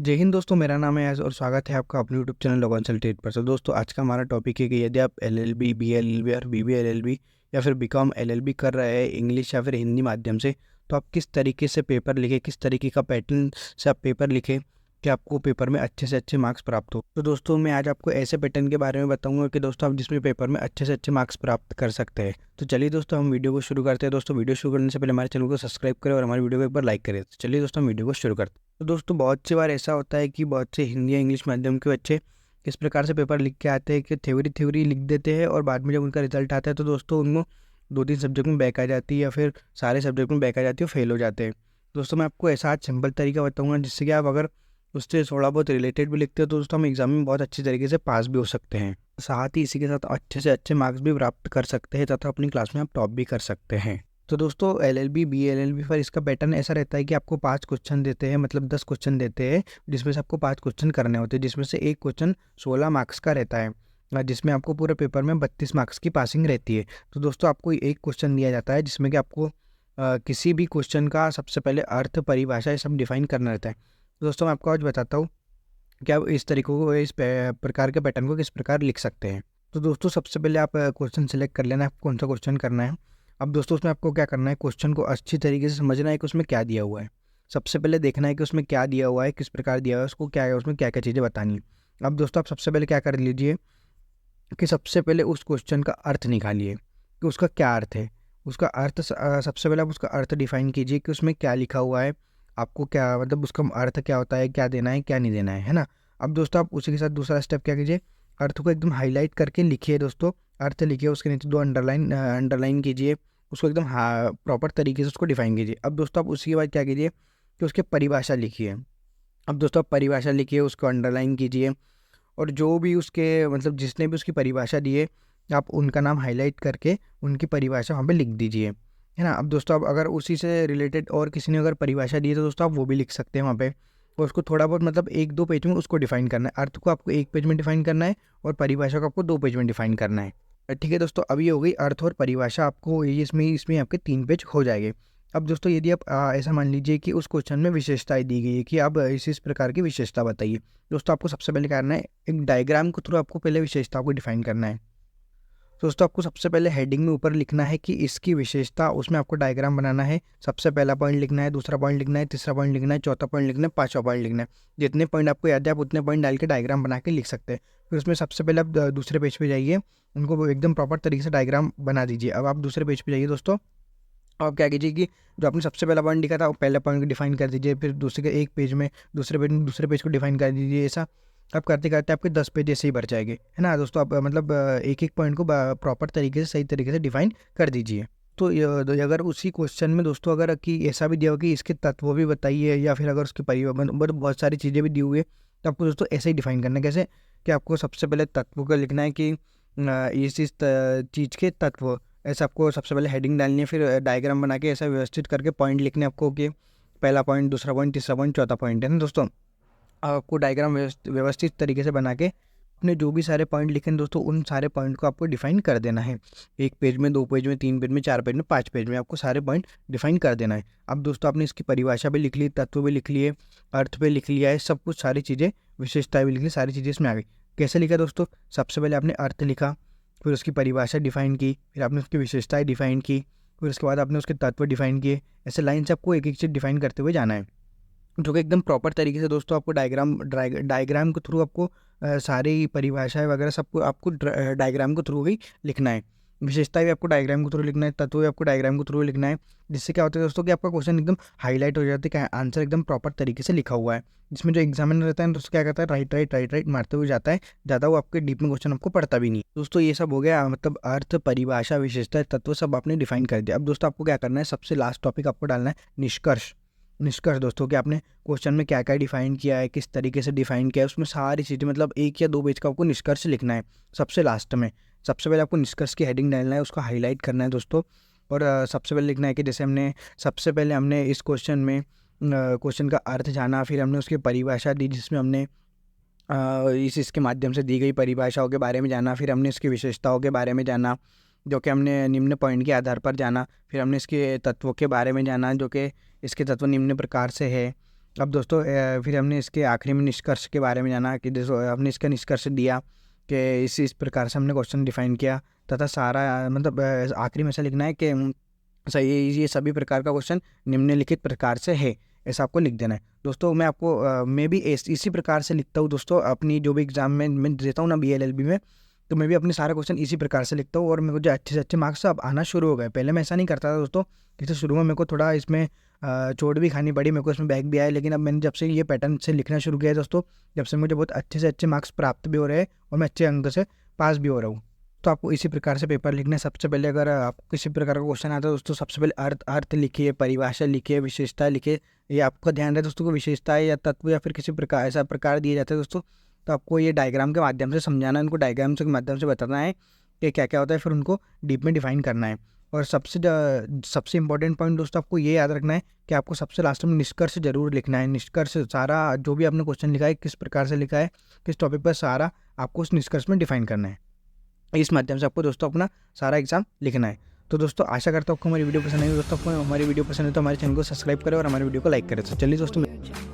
जय हिंद दोस्तों, मेरा नाम है यास और स्वागत है आपका अपने यूट्यूब चैनल लॉ कंसल्टेट पर। तो दोस्तों, आज का हमारा टॉपिक है कि यदि आप एलएलबी, बीएलएलबी और बीबीएलएलबी या फिर बीकॉम एलएलबी कर रहे हैं इंग्लिश या फिर हिंदी माध्यम से, तो आप किस तरीके से पेपर लिखें, किस तरीके का पैटर्न से आप पेपर लिखें कि आपको पेपर में अच्छे से अच्छे मार्क्स प्राप्त हो। तो दोस्तों, मैं आज आपको ऐसे पैटर्न के बारे में बताऊंगा कि दोस्तों आप जिसमें पेपर में अच्छे से अच्छे मार्क्स प्राप्त कर सकते हैं। तो चलिए दोस्तों, हम वीडियो को शुरू करते हैं। दोस्तों, वीडियो शुरू करने से पहले हमारे चैनल को सब्सक्राइब करें और हमारे वीडियो को एक बार लाइक करें। तो चलिए दोस्तों, हम वीडियो को शुरू करते हैं। तो दोस्तों, बहुत सी बार ऐसा होता है कि बहुत से हिंदी या इंग्लिश माध्यम के बच्चे इस प्रकार से पेपर लिख के आते हैं कि थ्योरी लिख देते हैं और बाद में जब उनका रिजल्ट आता है तो दोस्तों उनको 2-3 सब्जेक्ट में बैक आ जाती है या फिर सारे सब्जेक्ट में बैक आ जाती है और फेल हो जाते हैं। दोस्तों, मैं आपको ऐसा आज सिंपल तरीका बताऊंगा जिससे कि आप अगर उससे थोड़ा बहुत रिलेटेड भी लिखते हो तो दोस्तों हम एग्जाम में बहुत अच्छी तरीके से पास भी हो सकते हैं। साथ ही इसी के साथ अच्छे से अच्छे मार्क्स भी प्राप्त कर सकते हैं तथा अपनी क्लास में आप टॉप भी कर सकते हैं। तो दोस्तों, एलएलबी, बीएलएलबी पर इसका पैटर्न ऐसा रहता है कि आपको 5 क्वेश्चन देते हैं, मतलब 10 क्वेश्चन देते हैं, जिसमें से आपको 5 क्वेश्चन करने होते हैं, जिसमें से एक क्वेश्चन 16 मार्क्स का रहता है, जिसमें आपको पूरे पेपर में 32 मार्क्स की पासिंग रहती है। तो दोस्तों, आपको एक क्वेश्चन दिया जाता है जिसमें कि आपको किसी भी क्वेश्चन का सबसे पहले अर्थ, परिभाषा, ये सब डिफाइन करना रहता है। तो दोस्तों, मैं आपको आज बताता हूँ कि आप इस तरीकों को, इस प्रकार के पैटर्न को किस प्रकार लिख सकते हैं। तो दोस्तों, सबसे पहले आप क्वेश्चन सेलेक्ट कर लेना है, आपको कौन सा क्वेश्चन करना है। अब दोस्तों, उसमें आपको क्या करना है, क्वेश्चन को अच्छी तरीके से समझना है कि उसमें क्या दिया हुआ है। सबसे पहले देखना है कि उसमें क्या दिया हुआ है, किस प्रकार दिया हुआ है, उसको क्या है, उसमें क्या क्या चीज़ें बतानी है। अब दोस्तों, आप सबसे पहले क्या कर लीजिए कि सबसे पहले उस क्वेश्चन का अर्थ निकालिए कि उसका क्या अर्थ है। उसका अर्थ सबसे पहले आप उसका अर्थ डिफाइन कीजिए कि उसमें क्या लिखा हुआ है, आपको क्या मतलब उसका अर्थ क्या होता है, क्या देना है, क्या नहीं देना है ना। अब दोस्तों, आप उसी के साथ दूसरा स्टेप क्या कीजिए, अर्थ को एकदम हाईलाइट करके लिखिए। दोस्तों, अर्थ लिखिए, उसके नीचे 2 अंडरलाइन कीजिए, उसको एकदम प्रॉपर तरीके से उसको डिफाइन कीजिए। अब दोस्तों, आप उसी के बाद क्या कीजिए कि उसके परिभाषा लिखिए। अब दोस्तों, आप परिभाषा लिखिए, उसको अंडरलाइन कीजिए और जो भी उसके मतलब जिसने भी उसकी परिभाषा दी है, आप उनका नाम हाईलाइट करके उनकी परिभाषा वहाँ पे लिख दीजिए, है ना। अब दोस्तों, आप अगर उसी से रिलेटेड और किसी ने अगर परिभाषा दी है तो दोस्तों आप वो भी लिख सकते हैं वहाँ पे, और उसको थोड़ा बहुत मतलब 1-2 पेज में उसको डिफाइन करना है। अर्थ को आपको 1 पेज में डिफाइन करना है और परिभाषा को आपको 2 पेज में डिफाइन करना है। ठीक है दोस्तों, अब ये हो गई अर्थ और परिभाषा, आपको ये इसमें आपके 3 पेज हो जाएंगे। अब दोस्तों, यदि आप ऐसा मान लीजिए कि उस क्वेश्चन में विशेषताएं दी गई है कि आप इस प्रकार की विशेषता बताइए। दोस्तों, आपको सबसे पहले क्या करना है, एक डायग्राम के थ्रू आपको पहले विशेषता को डिफाइन करना है। तो दोस्तों, आपको सबसे पहले हेडिंग में ऊपर लिखना है कि इसकी विशेषता, उसमें आपको डायग्राम बनाना है। सबसे पहला पॉइंट लिखना है, दूसरा पॉइंट लिखना है, तीसरा पॉइंट लिखना है, चौथा पॉइंट लिखना है, पांचवा पॉइंट लिखना है। जितने पॉइंट आपको याद है आप उतने पॉइंट डाल के डायग्राम बना के लिख सकते हैं। फिर उसमें सबसे पहले आप दूसरे पेज पे जाइए, उनको एकदम प्रॉपर तरीके से डायग्राम बना दीजिए। अब आप दूसरे पेज पे जाइए दोस्तों, आप क्या कीजिए कि जो आपने सबसे पहला पॉइंट लिखा था वो पहले पॉइंट को डिफाइन कर दीजिए, फिर दूसरे के एक पेज में दूसरे पेज में दूसरे पेज को डिफाइन कर दीजिए। ऐसा आप करते करते आपके 10 पेज ऐसे ही भर जाएंगे, है ना दोस्तों। आप मतलब एक एक पॉइंट को प्रॉपर तरीके से, सही तरीके से डिफाइन कर दीजिए। तो अगर उसी क्वेश्चन में दोस्तों अगर कि ऐसा भी दिया हो कि इसके तत्व भी बताइए या फिर अगर उसके मतलब बहुत सारी चीज़ें भी दी हुई है, तो आपको दोस्तों ऐसे ही डिफाइन करना है। कैसे कि आपको सबसे पहले तत्व का लिखना है कि इस चीज़ के तत्व, ऐसा आपको सबसे पहले हेडिंग डालनी है, फिर डायग्राम बना के ऐसा व्यवस्थित करके पॉइंट लिखने आपको कि पहला पॉइंट, दूसरा पॉइंट, तीसरा पॉइंट, चौथा पॉइंट, है ना दोस्तों। आपको डायग्राम व्यवस्थित तरीके से बना के अपने जो भी सारे पॉइंट लिखे हैं दोस्तों, उन सारे पॉइंट को आपको डिफाइन कर देना है। 1 पेज में, 2 पेज में, 3 पेज में, 4 पेज में, 5 पेज में आपको सारे पॉइंट डिफाइन कर देना है। अब दोस्तों, आपने इसकी परिभाषा भी लिख ली, तत्व भी लिख लिए, अर्थ भी लिख लिया है, सब कुछ सारी चीज़ें, विशेषताएं भी लिख ली, सारी चीज़ें इसमें आ गई। कैसे लिखा दोस्तों, सबसे पहले आपने अर्थ लिखा, फिर उसकी परिभाषा डिफाइन की, फिर आपने उसकी विशेषताएं डिफाइन की, फिर उसके बाद आपने उसके तत्व डिफाइन किए। ऐसे लाइन से आपको एक एक चीज़ डिफाइन करते हुए जाना है, जो कि एकदम प्रॉपर तरीके से दोस्तों आपको डायग्राम के थ्रू आपको सारी परिभाषाएं वगैरह सबको आपको डायग्राम के थ्रू ही लिखना है। विशेषताएं भी आपको डायग्राम के थ्रू लिखना है, तत्व भी आपको डायग्राम के थ्रू लिखना है। जिससे क्या होता है दोस्तों कि आपका क्वेश्चन एकदम हाईलाइट हो जाता है, आंसर एकदम प्रॉपर तरीके से लिखा हुआ है। जिसमें जो एग्जामिनर रहता है तो क्या करता है, राइट मारते हुए जाता है, ज़्यादा वो आपके डीप में क्वेश्चन आपको पढ़ता भी नहीं। दोस्तों, ये सब हो गया, मतलब अर्थ, परिभाषा, विशेषता, तत्व सब आपने डिफाइन कर दिया। अब दोस्तों, आपको क्या करना है, सबसे लास्ट टॉपिक आपको डालना है निष्कर्ष। निष्कर्ष दोस्तों कि आपने क्वेश्चन में क्या क्या डिफाइन किया है, किस तरीके से डिफाइन किया है, उसमें सारी चीज़ें, मतलब 1 या 2 पेज का आपको निष्कर्ष लिखना है सबसे लास्ट में। सबसे पहले आपको निष्कर्ष की हेडिंग डालना है, उसको हाईलाइट करना है दोस्तों। और सबसे पहले लिखना है कि जैसे सबसे पहले हमने इस क्वेश्चन में क्वेश्चन का अर्थ जाना, फिर हमने उसकी परिभाषा दी जिसमें हमने इसके माध्यम से दी गई परिभाषाओं के बारे में जाना, फिर हमने इसकी विशेषताओं के बारे में जाना जो कि हमने निम्न पॉइंट के आधार पर जाना, फिर हमने इसके तत्वों के बारे में जाना जो कि इसके तत्व निम्न प्रकार से है, अब दोस्तों फिर हमने इसके आखिरी में निष्कर्ष के बारे में जाना कि दोस्तों हमने इसका निष्कर्ष दिया कि इस प्रकार से हमने क्वेश्चन डिफाइन किया तथा सारा मतलब आखिरी में ऐसा लिखना है कि सही ये सभी प्रकार का क्वेश्चन निम्नलिखित प्रकार से है, ऐसा आपको लिख देना है। दोस्तों मैं आपको मैं भी इसी प्रकार से लिखता हूँ दोस्तों, अपनी जो भी एग्जाम में मैं देता हूँ ना BLLB में, तो मैं भी अपने सारे क्वेश्चन इसी प्रकार से लिखता हूँ और मेरे को जो अच्छे से अच्छे मार्क्स अब आना शुरू हो गए। पहले मैं ऐसा नहीं करता था दोस्तों, जैसे शुरू में मेरे को थोड़ा इसमें चोट भी खानी पड़ी, मेरे को इसमें बैक भी आया, लेकिन अब मैंने जब से ये पैटर्न से लिखना शुरू किया है दोस्तों, जब से मुझे बहुत अच्छे से अच्छे मार्क्स प्राप्त भी हो रहे हैं और मैं अच्छे अंक से पास भी हो रहा हूँ। तो आपको इसी प्रकार से पेपर लिखना है। सबसे पहले अगर आपको किसी प्रकार का क्वेश्चन आता है दोस्तों, सबसे पहले अर्थ अर्थ लिखिए, परिभाषा लिखिए, विशेषता लिखिए। ये आपका ध्यान रहे दोस्तों को विशेषता या तत्व या फिर किसी प्रकार ऐसा प्रकार दिए जाते हैं दोस्तों, तो आपको ये डायग्राम के माध्यम से समझाना है, उनको डायग्राम के माध्यम से बताना है कि क्या क्या होता है, फिर उनको डीप में डिफाइन करना है। और सबसे इंपॉर्टेंट पॉइंट दोस्तों आपको ये याद रखना है कि आपको सबसे लास्ट में निष्कर्ष जरूर लिखना है। निष्कर्ष सारा जो भी आपने क्वेश्चन लिखा है, किस प्रकार से लिखा है, किस टॉपिक पर, सारा आपको उस निष्कर्ष में डिफाइन करना है। इस माध्यम से आपको दोस्तों अपना सारा एग्जाम लिखना है। तो दोस्तों आशा करता हूँ आपको हमारी वीडियो पसंद आई। दोस्तों आपको हमारी वीडियो पसंद है तो हमारे चैनल को सब्सक्राइब करें और हमारे वीडियो को लाइक करें। तो चलिए दोस्तों।